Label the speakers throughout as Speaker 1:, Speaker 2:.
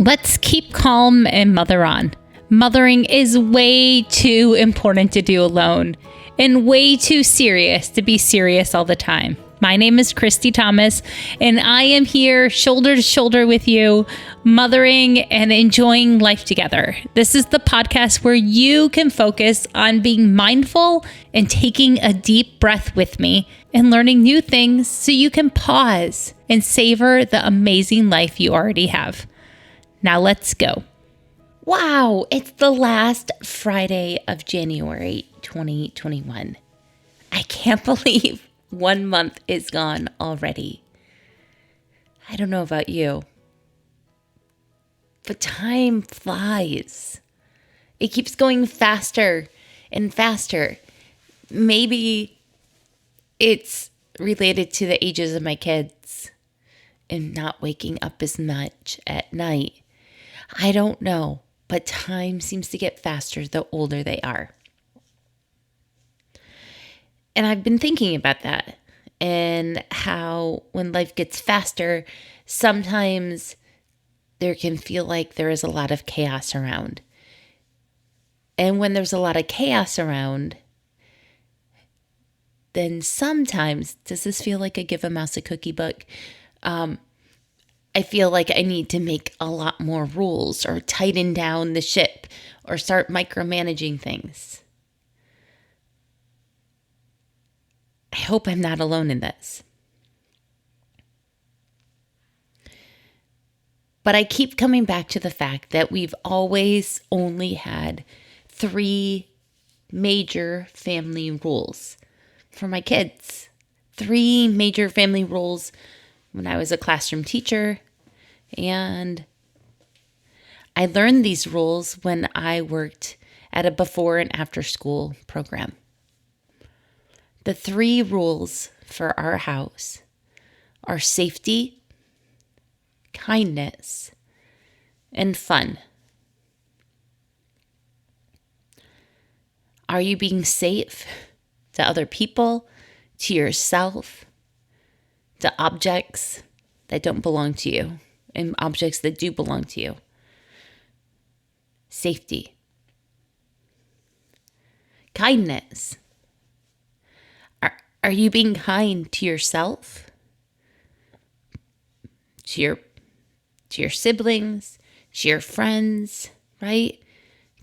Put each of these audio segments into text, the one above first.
Speaker 1: Let's keep calm and mother on. Mothering is way too important to do alone and way too serious to be serious all the time. My name is Christy Thomas, and I am here shoulder to shoulder with you, mothering and enjoying life together. This is the podcast where you can focus on being mindful and taking a deep breath with me and learning new things so you can pause and savor the amazing life you already have. Now let's go. Wow, it's the last Friday of January 2021. I can't believe 1 month is gone already. I don't know about you, but time flies. It keeps going faster and faster. Maybe it's related to the ages of my kids and not waking up as much at night. I don't know, but time seems to get faster the older they are. And I've been thinking about that and how when life gets faster, sometimes there can feel like there is a lot of chaos around. And when there's a lot of chaos around, then sometimes, does this feel like a give a mouse a cookie book? I feel like I need to make a lot more rules or tighten down the ship or start micromanaging things. I hope I'm not alone in this. But I keep coming back to the fact that we've always only had 3 major family rules for my kids. 3 major family rules when I was a classroom teacher, and I learned these rules when I worked at a before and after school program. The 3 rules for our house are safety, kindness, and fun. Are you being safe to other people, to yourself, to objects that don't belong to you and objects that do belong to you? Safety. Kindness. Are you being kind to yourself? To your siblings, to your friends, right?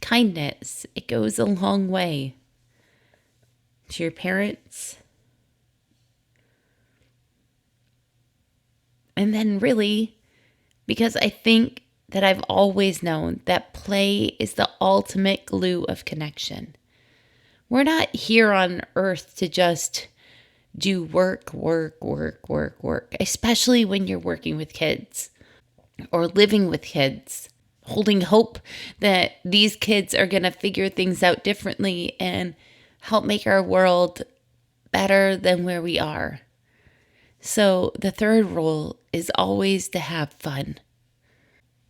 Speaker 1: Kindness, it goes a long way. To your parents. And then really, because I think that I've always known that play is the ultimate glue of connection. We're not here on earth to just do work, especially when you're working with kids or living with kids, holding hope that these kids are going to figure things out differently and help make our world better than where we are. So the third rule is always to have fun.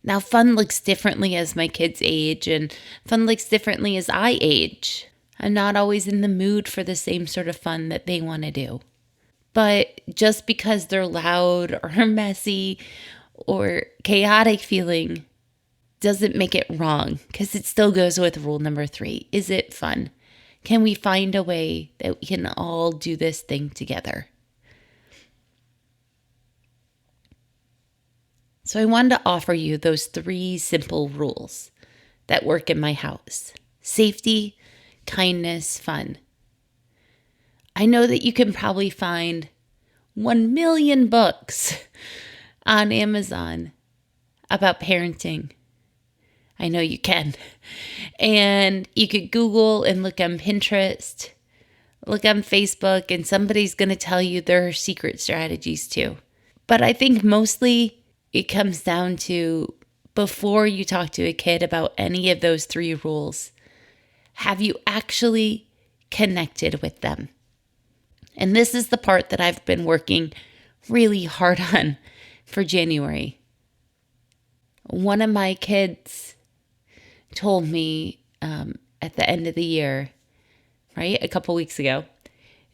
Speaker 1: Now, fun looks differently as my kids age, and fun looks differently as I age. I'm not always in the mood for the same sort of fun that they want to do. But just because they're loud or messy or chaotic feeling doesn't make it wrong, because it still goes with rule number 3. Is it fun? Can we find a way that we can all do this thing together? So I wanted to offer you those 3 simple rules that work in my house. Safety, kindness, fun. I know that you can probably find 1 million books on Amazon about parenting. I know you can. And you could Google and look on Pinterest, look on Facebook, and somebody's going to tell you their secret strategies too. But I think mostly it comes down to, before you talk to a kid about any of those 3 rules, have you actually connected with them? And this is the part that I've been working really hard on for January. One of my kids told me at the end of the year, right, a couple weeks ago,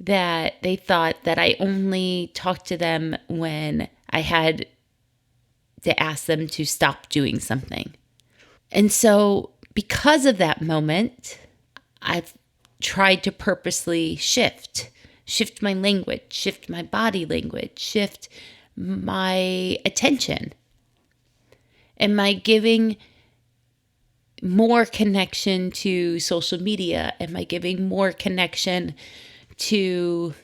Speaker 1: that they thought that I only talked to them when I had to ask them to stop doing something. And so because of that moment, I've tried to purposely shift my language, shift my body language, shift my attention. Am I giving more connection to social media? Am I giving more connection to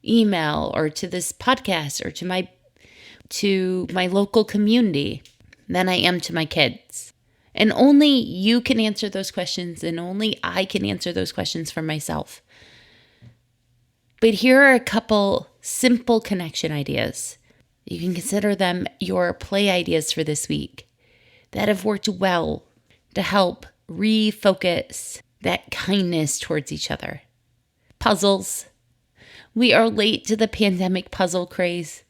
Speaker 1: email or to this podcast or to my local community than I am to my kids? And only you can answer those questions, and only I can answer those questions for myself. But here are a couple simple connection ideas. You can consider them your play ideas for this week that have worked well to help refocus that kindness towards each other. Puzzles. We are late to the pandemic puzzle craze,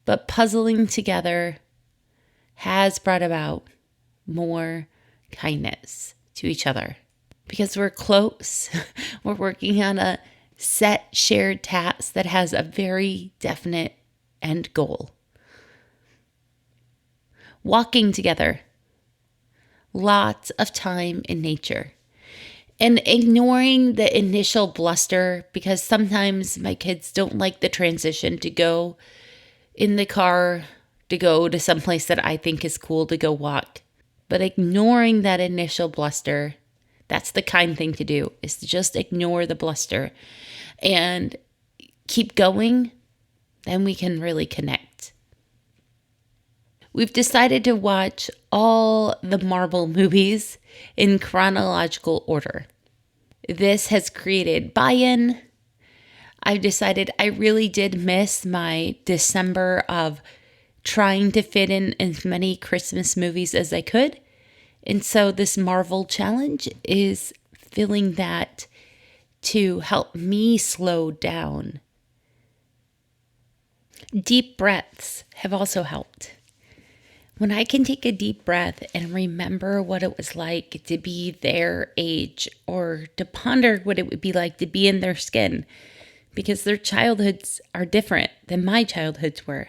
Speaker 1: but puzzling together has brought about more kindness to each other because we're close. We're working on a set shared task that has a very definite end goal. Walking together. Lots of time in nature. And ignoring the initial bluster, because sometimes my kids don't like the transition to go in the car to go to someplace that I think is cool to go walk. But ignoring that initial bluster, that's the kind thing to do, is to just ignore the bluster and keep going. Then we can really connect. We've decided to watch all the Marvel movies in chronological order. This has created buy-in. I've decided I really did miss my December of trying to fit in as many Christmas movies as I could. And so this Marvel challenge is filling that to help me slow down. Deep breaths have also helped. When I can take a deep breath and remember what it was like to be their age, or to ponder what it would be like to be in their skin, because their childhoods are different than my childhoods were.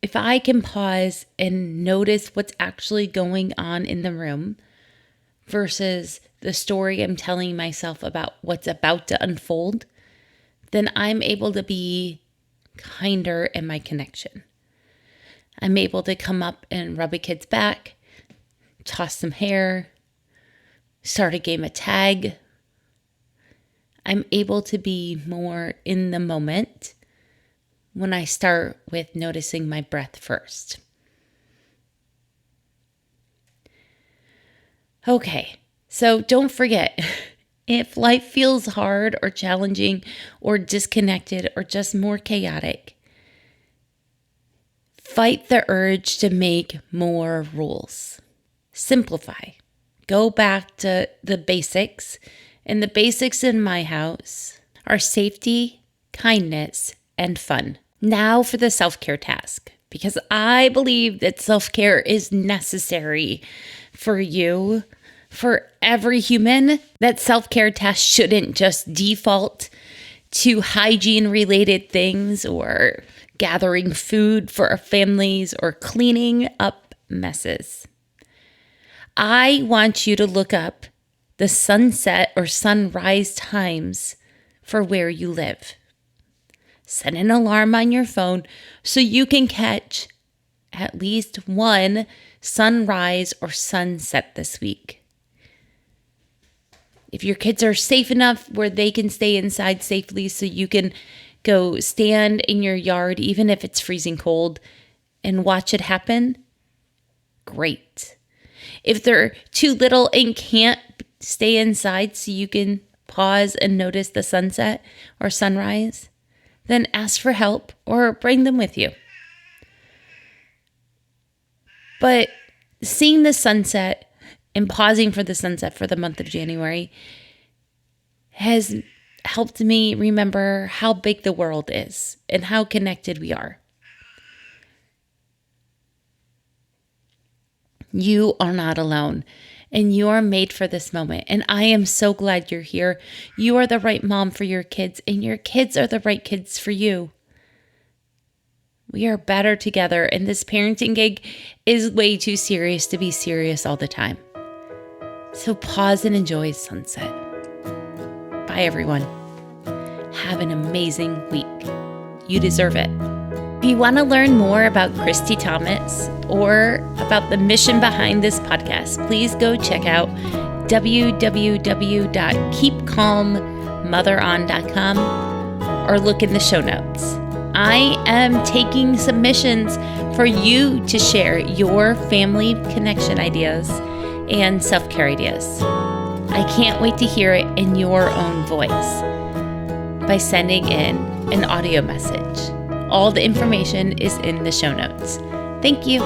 Speaker 1: If I can pause and notice what's actually going on in the room versus the story I'm telling myself about what's about to unfold, then I'm able to be kinder in my connection. I'm able to come up and rub a kid's back, toss some hair, start a game of tag. I'm able to be more in the moment when I start with noticing my breath first. Okay, so don't forget, if life feels hard or challenging or disconnected or just more chaotic, fight the urge to make more rules. Simplify. Go back to the basics. And the basics in my house are safety, kindness, and fun. Now for the self-care task, because I believe that self-care is necessary for you, for every human. That self-care task shouldn't just default to hygiene-related things or gathering food for our families or cleaning up messes. I want you to look up the sunset or sunrise times for where you live. Set an alarm on your phone so you can catch at least one sunrise or sunset this week. If your kids are safe enough where they can stay inside safely so you can go stand in your yard, even if it's freezing cold, and watch it happen, great. If they're too little and can't stay inside so you can pause and notice the sunset or sunrise, then ask for help or bring them with you. But seeing the sunset and pausing for the sunset for the month of January has helped me remember how big the world is and how connected we are. You are not alone, and you are made for this moment. And I am so glad you're here. You are the right mom for your kids, and your kids are the right kids for you. We are better together, and this parenting gig is way too serious to be serious all the time. So pause and enjoy sunset. Bye, everyone. Have an amazing week. You deserve it. If you want to learn more about Christy Thomas or about the mission behind this podcast, please go check out www.keepcalmmotheron.com or look in the show notes. I am taking submissions for you to share your family connection ideas and self-care ideas. I can't wait to hear it in your own voice by sending in an audio message. All the information is in the show notes. Thank you.